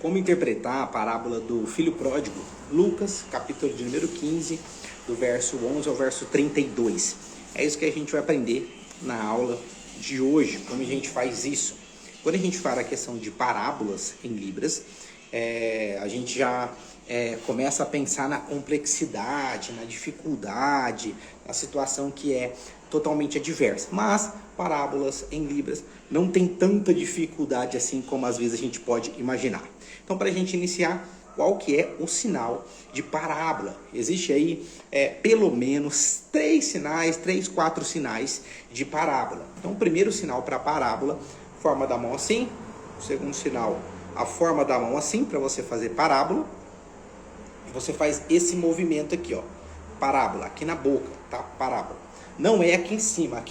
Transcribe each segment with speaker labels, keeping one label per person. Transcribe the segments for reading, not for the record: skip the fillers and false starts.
Speaker 1: como interpretar a parábola do filho pródigo, Lucas, capítulo de número 15, do verso 11 ao verso 32. É isso que a gente vai aprender na aula de hoje, como a gente faz isso. Quando a gente fala a questão de parábolas em Libras, a gente já começa a pensar na complexidade, na dificuldade, na situação que é totalmente adversa. Mas parábolas em Libras não tem tanta dificuldade assim como às vezes a gente pode imaginar. Então, para a gente iniciar, qual que é o sinal de parábola? Existe aí pelo menos 4 sinais de parábola. Então, o primeiro sinal para parábola, forma da mão assim. O segundo sinal, a forma da mão assim, para você fazer parábola. E você faz esse movimento aqui, ó, parábola, aqui na boca, tá? Parábola. Não é aqui em cima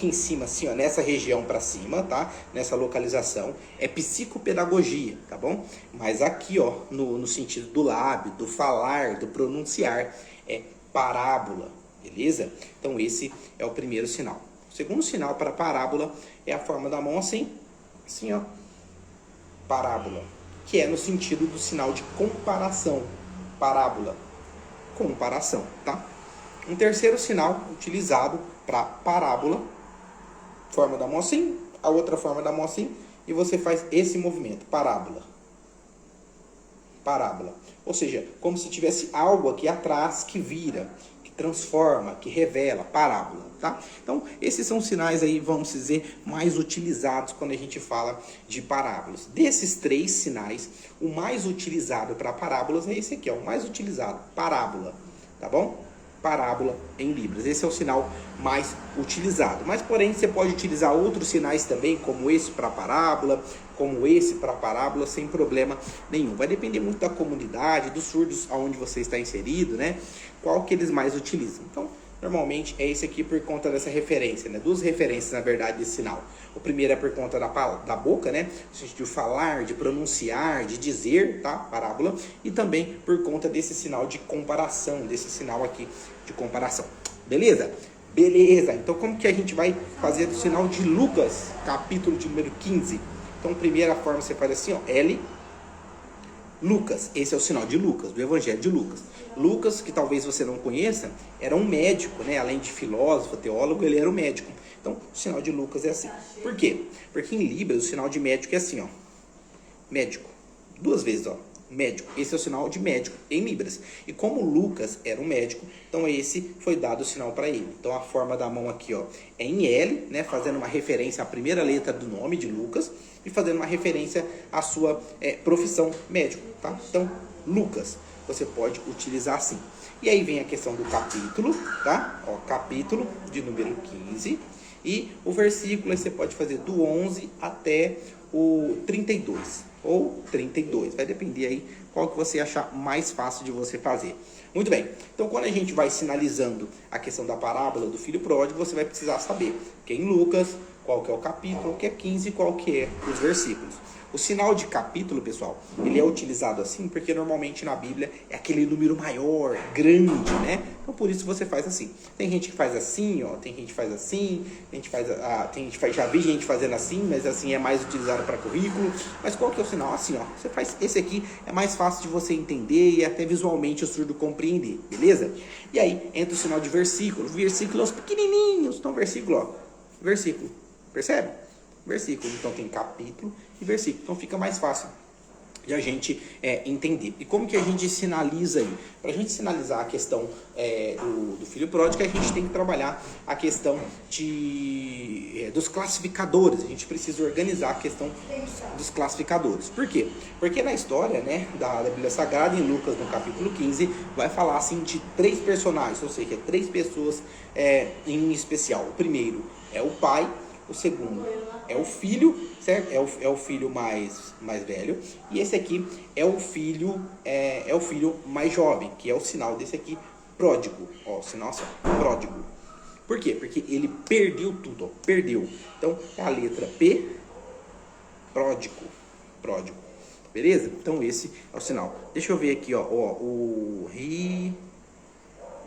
Speaker 1: assim, ó, nessa região para cima, tá? Nessa localização, é psicopedagogia, tá bom? Mas aqui, ó, no sentido do lábio, do falar, do pronunciar, é parábola, beleza? Então esse é o primeiro sinal. O segundo sinal para parábola é a forma da mão assim, ó, parábola, que é no sentido do sinal de comparação, parábola, comparação, tá? Um terceiro sinal utilizado para parábola, forma da mão assim, a outra forma da mão assim, e você faz esse movimento, parábola. Parábola. Ou seja, como se tivesse algo aqui atrás que vira, que transforma, que revela, parábola, tá? Então, esses são sinais aí, vamos dizer, mais utilizados quando a gente fala de parábolas. Desses 3 sinais, o mais utilizado para parábolas é esse aqui, ó, o mais utilizado, parábola, tá bom? Parábola em Libras. Esse é o sinal mais utilizado. Mas, porém, você pode utilizar outros sinais também, como esse para parábola, como esse para parábola, sem problema nenhum. Vai depender muito da comunidade, dos surdos aonde você está inserido, né? Qual que eles mais utilizam. Então, normalmente é esse aqui por conta dessa referência, né? 2 referências, na verdade, desse sinal. O primeiro é por conta da boca, né? De falar, de pronunciar, de dizer, tá? Parábola. E também por conta desse sinal de comparação, desse sinal aqui de comparação. Beleza? Beleza. Então, como que a gente vai fazer o sinal de Lucas, capítulo de número 15? Então, primeira forma você faz assim, ó, L, Lucas, esse é o sinal de Lucas, do Evangelho de Lucas. Lucas, que talvez você não conheça, era um médico, né? Além de filósofo, teólogo, ele era um médico. Então, o sinal de Lucas é assim. Por quê? Porque em Libras, o sinal de médico é assim, ó. Médico. 2 vezes, ó. Médico. Esse é o sinal de médico em Libras. E como Lucas era um médico, então esse foi dado o sinal para ele. Então, a forma da mão aqui, ó, é em L, né? Fazendo uma referência à primeira letra do nome de Lucas e fazendo uma referência à sua profissão médico, tá? Então, Lucas, você pode utilizar assim. E aí vem a questão do capítulo, tá? Ó, capítulo de número 15. E o versículo aí você pode fazer do 11 até o 32. Ou 32. Vai depender aí qual que você achar mais fácil de você fazer. Muito bem. Então, quando a gente vai sinalizando a questão da parábola do filho pródigo, você vai precisar saber que em Lucas, qual que é o capítulo, que é 15, qual que é os versículos. O sinal de capítulo, pessoal, ele é utilizado assim porque normalmente na Bíblia é aquele número maior, grande, né? Então por isso você faz assim. Tem gente que faz assim, ó, tem gente que faz assim, já vi gente fazendo assim, mas assim é mais utilizado para currículo. Mas qual que é o sinal? Assim, ó, você faz esse aqui, é mais fácil de você entender e até visualmente o surdo compreender, beleza? E aí entra o sinal de versículo. Versículos pequenininhos, então versículo, ó, versículo, percebe? Versículo, então tem capítulo e versículo, então fica mais fácil de a gente entender. E como que a gente sinaliza aí? Para a gente sinalizar a questão do filho pródigo, a gente tem que trabalhar a questão dos classificadores. A gente precisa organizar a questão dos classificadores. Por quê? Porque na história, né, da Bíblia Sagrada, em Lucas, no capítulo 15, vai falar assim de 3 personagens, ou seja, 3 pessoas em especial. O primeiro é o pai, o segundo é o filho, certo? É o filho mais velho. E esse aqui é o filho mais jovem, que é o sinal desse aqui, pródigo. Ó, o sinal assim, pródigo. Por quê? Porque ele perdeu tudo, ó, perdeu. Então, é a letra P, pródigo. Beleza? Então, esse é o sinal. Deixa eu ver aqui, ó. O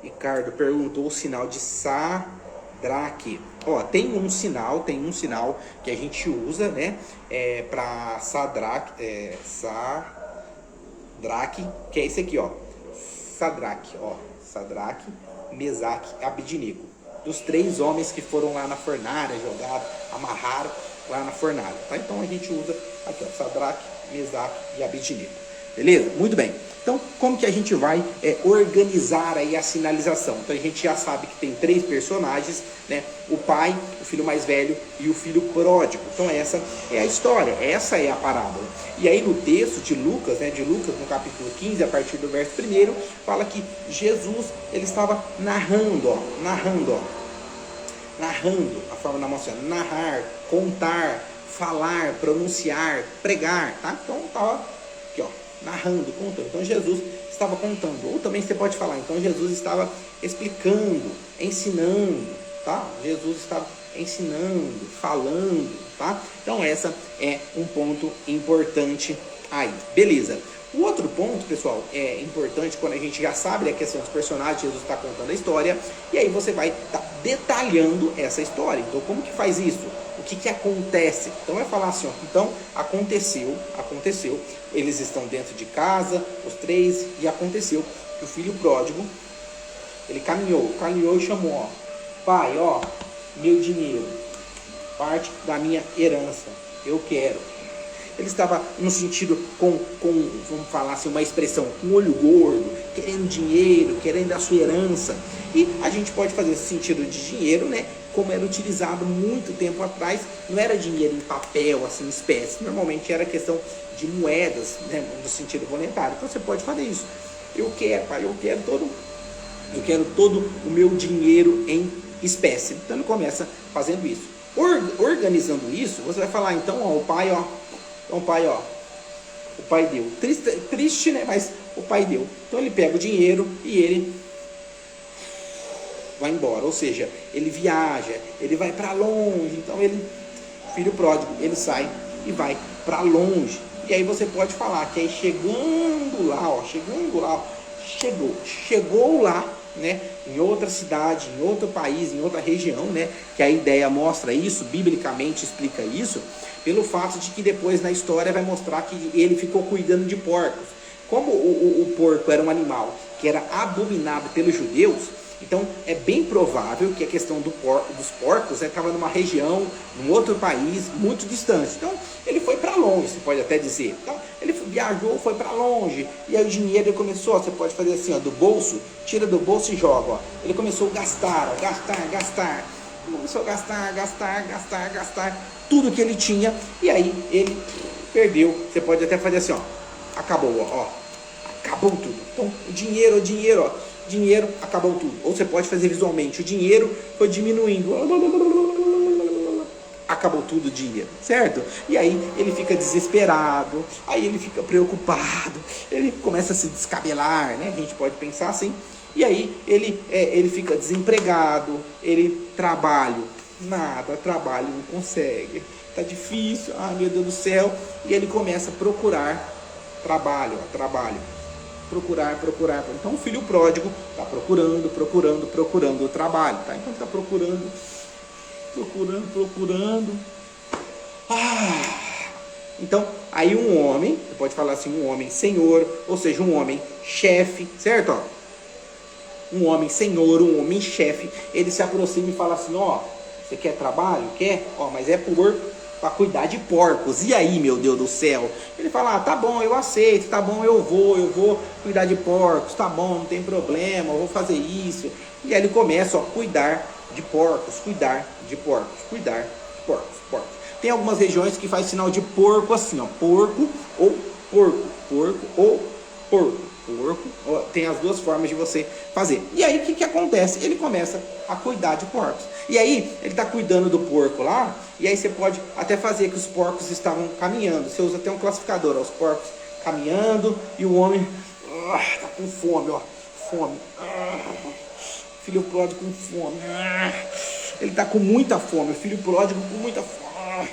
Speaker 1: Ricardo perguntou o sinal de Sadraque. Ó, tem um sinal que a gente usa, né, para Sadraque, Sadraque, que é esse aqui, ó. Sadraque, ó. Sadraque, Mesaque e Abednego. Dos 3 homens que foram lá na fornalha, jogaram, amarraram lá na fornalha. Tá? Então a gente usa aqui, ó, Sadraque, Mesaque e Abednego. Beleza? Muito bem. Então, como que a gente vai organizar aí a sinalização? Então, a gente já sabe que tem 3 personagens, né? O pai, o filho mais velho e o filho pródigo. Então, essa é a história, essa é a parábola. E aí, no texto de Lucas, né? De Lucas, no capítulo 15, a partir do verso 1, fala que Jesus, ele estava narrando, a forma da moção, narrar, contar, falar, pronunciar, pregar, tá? Então, estava aqui, ó, narrando, contando. Então Jesus estava contando. Ou também você pode falar, então Jesus estava explicando, ensinando, tá? Jesus estava ensinando, falando, tá? Então essa é um ponto importante aí. Beleza. O outro ponto, pessoal, é importante quando a gente já sabe a questão dos personagens, Jesus está contando a história, e aí você vai estar detalhando essa história. Então, como que faz isso? O que acontece? Então, vai falar assim, ó, então, aconteceu, eles estão dentro de casa, os 3, e aconteceu que o filho pródigo, ele caminhou e chamou, ó, pai, ó, meu dinheiro, parte da minha herança, eu quero. Ele estava no sentido com, vamos falar assim, uma expressão, com olho gordo, querendo dinheiro, querendo a sua herança. E a gente pode fazer esse sentido de dinheiro, né? Como era utilizado muito tempo atrás, não era dinheiro em papel, assim, espécie. Normalmente era questão de moedas, né? No sentido monetário. Então você pode fazer isso. Eu quero, pai, eu quero todo o meu dinheiro em espécie. Então ele começa fazendo isso. Organizando isso, você vai falar, então, ó, o pai, ó, o pai deu. Triste, né? Mas o pai deu. Então ele pega o dinheiro e ele vai embora. Ou seja, ele viaja, ele vai para longe. Então filho pródigo, ele sai e vai para longe. E aí você pode falar que aí chegou lá, né, em outra cidade, em outro país, em outra região, né, que a ideia mostra isso, biblicamente explica isso, pelo fato de que depois na história vai mostrar que ele ficou cuidando de porcos. Como o porco era um animal que era abominado pelos judeus, então é bem provável que a questão dos porcos estava numa região, num outro país, muito distante. Então ele foi para longe, você pode até dizer. Então ele viajou, foi para longe, e aí o dinheiro ele começou, você pode fazer assim, ó, do bolso, tira do bolso e joga. Ó. Ele começou a gastar. Começou a gastar tudo que ele tinha, e aí ele perdeu. Você pode até fazer assim, ó, acabou tudo. Então o dinheiro, acabou tudo. Ou você pode fazer visualmente, o dinheiro foi diminuindo, acabou tudo o dinheiro, certo? E aí ele fica desesperado, aí ele fica preocupado, ele começa a se descabelar, né? A gente pode pensar assim. E aí ele fica desempregado, ele trabalho, não consegue, tá difícil, ai meu Deus do céu. E ele começa a procurar trabalho. Procurar. Então o filho pródigo está procurando o trabalho, tá? Então está procurando. Então aí um homem, você pode falar assim, um homem senhor, ou seja, um homem chefe, certo? Ó, um homem senhor, um homem chefe, ele se aproxima e fala assim, ó, você quer trabalho? Quer? Ó, mas é para cuidar de porcos. E aí, meu Deus do céu? Ele fala, tá bom, eu aceito, tá bom, eu vou cuidar de porcos, tá bom, não tem problema, eu vou fazer isso. E aí ele começa, ó, cuidar de porcos. Tem algumas regiões que faz sinal de porco assim, ó, porco ou porco. Tem as duas formas de você fazer. E aí o que acontece? Ele começa a cuidar de porcos. E aí ele está cuidando do porco lá. E aí você pode até fazer que os porcos estavam caminhando. Você usa até um classificador, ó, os porcos caminhando e o homem está com fome, ó, fome. Filho pródigo com fome. Ele está com muita fome. O filho pródigo com muita fome.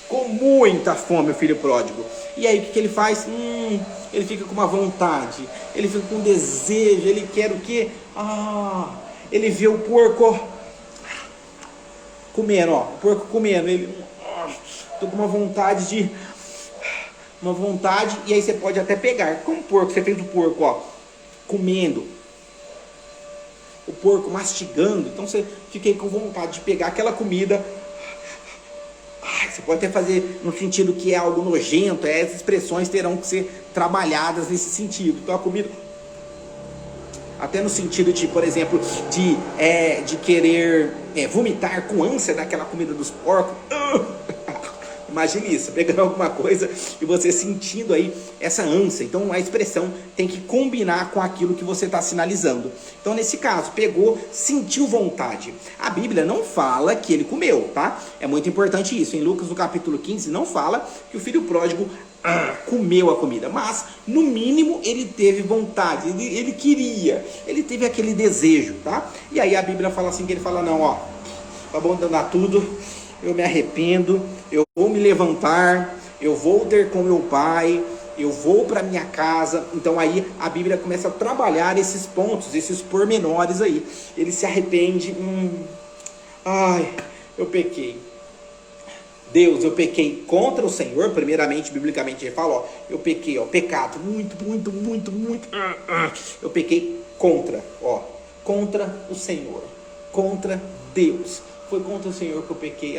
Speaker 1: Com muita fome, o filho pródigo. E aí o que ele faz? Ele fica com uma vontade, ele fica com desejo, ele quer o quê? Ele vê o porco comendo, ó, o porco comendo, ele, tô com uma vontade de uma vontade, e aí você pode até pegar. Como o porco, você fez o porco, ó, comendo, o porco mastigando, então você fica com vontade de pegar aquela comida. Você pode até fazer no sentido que é algo nojento, essas expressões terão que ser trabalhadas nesse sentido. Então a comida, até no sentido de, por exemplo, de querer vomitar com ânsia daquela comida dos porcos. Imagine isso, pegando alguma coisa e você sentindo aí essa ânsia. Então a expressão tem que combinar com aquilo que você está sinalizando. Então nesse caso, pegou, sentiu vontade. A Bíblia não fala que ele comeu, tá? É muito importante isso. Em Lucas, no capítulo 15, não fala que o filho pródigo comeu a comida. Mas, no mínimo, ele teve vontade, ele queria, ele teve aquele desejo, tá? E aí a Bíblia fala assim, que ele fala, não, ó, vou abandonar tudo, eu me arrependo, eu vou me levantar, eu vou ter com meu pai, eu vou para minha casa. Então aí a Bíblia começa a trabalhar esses pontos, esses pormenores aí. Ele se arrepende, eu pequei. Deus, eu pequei contra o Senhor. Primeiramente, biblicamente ele fala, ó, eu pequei, ó, pecado, muito, eu pequei contra o Senhor, contra Deus. Foi contra o Senhor que eu pequei.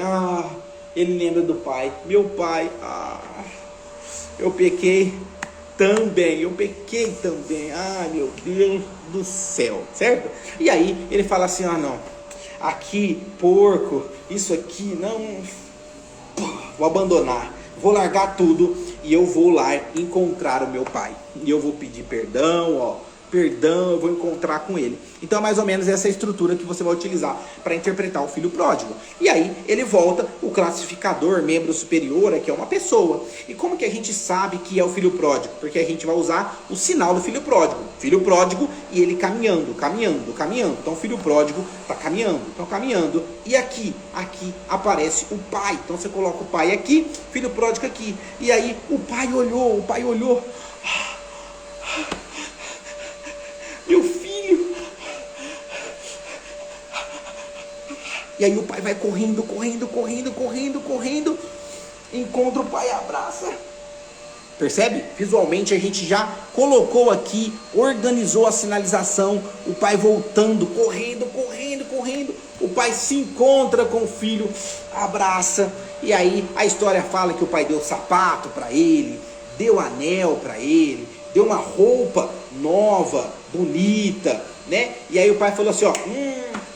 Speaker 1: Ele lembra do pai, meu pai, eu pequei também, meu Deus do céu, certo? E aí ele fala assim, não, aqui, porco, isso aqui, não, vou abandonar, vou largar tudo e eu vou lá encontrar o meu pai. E eu vou pedir perdão, eu vou encontrar com ele. Então é mais ou menos essa estrutura que você vai utilizar para interpretar o filho pródigo. E aí ele volta, o classificador, membro superior, que é uma pessoa. E como que a gente sabe que é o filho pródigo? Porque a gente vai usar o sinal do filho pródigo. Filho pródigo e ele caminhando. Então o filho pródigo está caminhando. E aqui aparece o pai. Então você coloca o pai aqui, filho pródigo aqui. E aí o pai olhou. Meu filho. E aí o pai vai correndo, encontra o pai e abraça. Percebe? Visualmente a gente já colocou aqui, organizou a sinalização, o pai voltando, correndo. O pai se encontra com o filho, abraça. E aí a história fala que o pai deu sapato para ele, deu anel para ele, deu uma roupa nova, bonita, né? E aí o pai falou assim,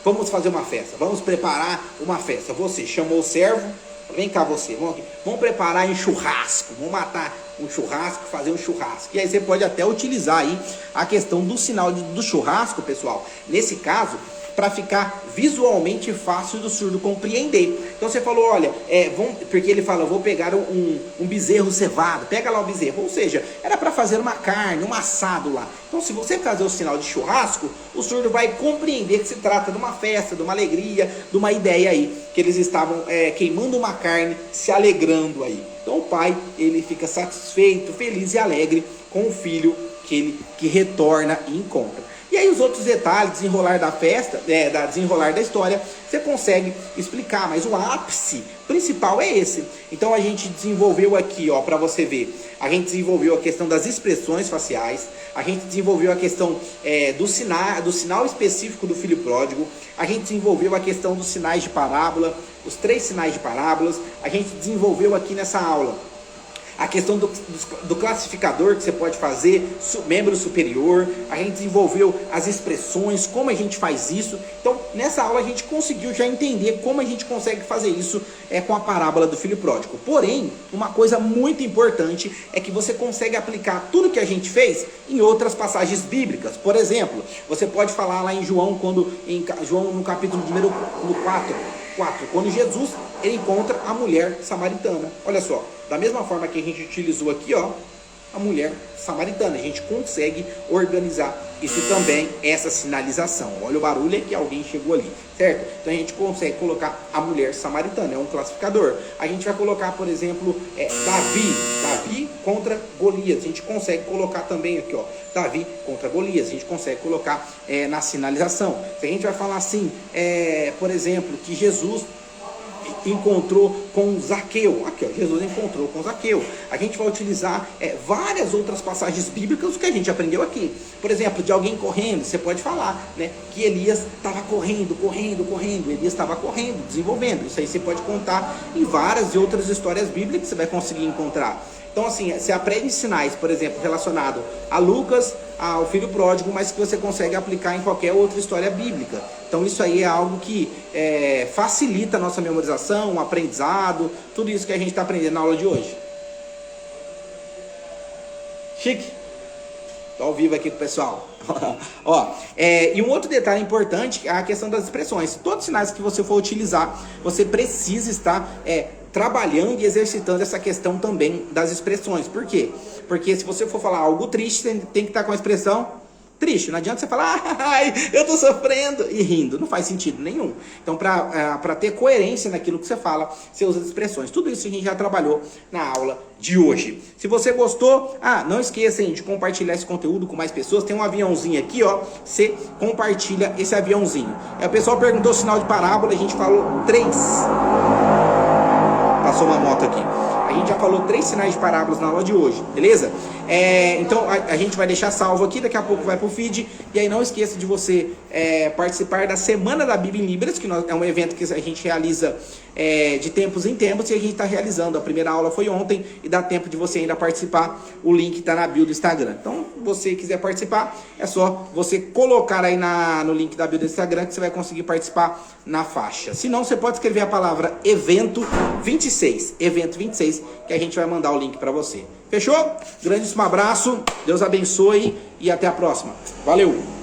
Speaker 1: vamos fazer uma festa, vamos preparar uma festa. Você chamou o servo, vem cá você, vamos preparar um churrasco, vamos matar um churrasco, fazer um churrasco. E aí você pode até utilizar aí a questão do sinal do churrasco, pessoal, nesse caso, para ficar visualmente fácil do surdo compreender. Então você falou, olha, porque ele fala, vou pegar um bezerro cevado, pega lá o bezerro, ou seja, era para fazer uma carne, um assado lá. Então se você fazer o sinal de churrasco, o surdo vai compreender que se trata de uma festa, de uma alegria, de uma ideia aí, que eles estavam queimando uma carne, se alegrando aí. Então o pai, ele fica satisfeito, feliz e alegre com o filho que retorna e encontra. E aí os outros detalhes, desenrolar da festa, desenrolar da história, você consegue explicar, mas o ápice principal é esse. Então a gente desenvolveu aqui, para você ver, a gente desenvolveu a questão das expressões faciais, a gente desenvolveu a questão do sinal específico do filho pródigo, a gente desenvolveu a questão dos sinais de parábola, os 3 sinais de parábolas, a gente desenvolveu aqui nessa aula a questão do classificador que você pode fazer, membro superior, a gente desenvolveu as expressões, como a gente faz isso. Então, nessa aula a gente conseguiu já entender como a gente consegue fazer isso com a parábola do filho pródigo. Porém, uma coisa muito importante é que você consegue aplicar tudo que a gente fez em outras passagens bíblicas. Por exemplo, você pode falar lá em João, João no capítulo número 4, quando Jesus ele encontra a mulher samaritana. Olha só, da mesma forma que a gente utilizou aqui, a mulher samaritana, a gente consegue organizar isso também, essa sinalização. Olha o barulho, é que alguém chegou ali, certo? Então a gente consegue colocar a mulher samaritana, é um classificador. A gente vai colocar, por exemplo, Davi contra Golias. A gente consegue colocar também aqui, Davi contra Golias. A gente consegue colocar na sinalização. Se a gente vai falar assim, por exemplo, que Jesus encontrou com Zaqueu. Aqui, ó, Jesus encontrou com Zaqueu. A gente vai utilizar várias outras passagens bíblicas que a gente aprendeu aqui. Por exemplo, de alguém correndo, você pode falar, né, que Elias estava correndo. Elias estava correndo, desenvolvendo. Isso aí você pode contar em várias e outras histórias bíblicas que você vai conseguir encontrar. Então, assim, você aprende sinais, por exemplo, relacionado a Lucas, ao filho pródigo, mas que você consegue aplicar em qualquer outra história bíblica. Então, isso aí é algo que facilita a nossa memorização, o aprendizado, tudo isso que a gente está aprendendo na aula de hoje. Chique? Estou ao vivo aqui com o pessoal. Ó, e um outro detalhe importante é a questão das expressões. Todos os sinais que você for utilizar, você precisa estar trabalhando e exercitando essa questão também das expressões. Por quê? Porque se você for falar algo triste, você tem que estar com a expressão triste. Não adianta você falar, ai, eu tô sofrendo, e rindo. Não faz sentido nenhum. Então, para ter coerência naquilo que você fala, você usa as expressões. Tudo isso a gente já trabalhou na aula de hoje. Se você gostou, não esqueça de compartilhar esse conteúdo com mais pessoas. Tem um aviãozinho aqui, ó. Você compartilha esse aviãozinho. O pessoal perguntou o sinal de parábola, a gente falou 3. Passou uma moto aqui. A gente já falou 3 sinais de parábolas na aula de hoje, beleza? Então a gente vai deixar salvo aqui, daqui a pouco vai pro feed. E aí não esqueça de você participar da Semana da Bíblia em Libras, que é um evento que a gente realiza de tempos em tempos, e a gente está realizando. A primeira aula foi ontem e dá tempo de você ainda participar. O link está na bio do Instagram. Então, se você quiser participar, é só você colocar aí no link da bio do Instagram que você vai conseguir participar na faixa. Se não, você pode escrever a palavra evento 26, que a gente vai mandar o link para você. Fechou? Grandíssimo abraço, Deus abençoe e até a próxima. Valeu!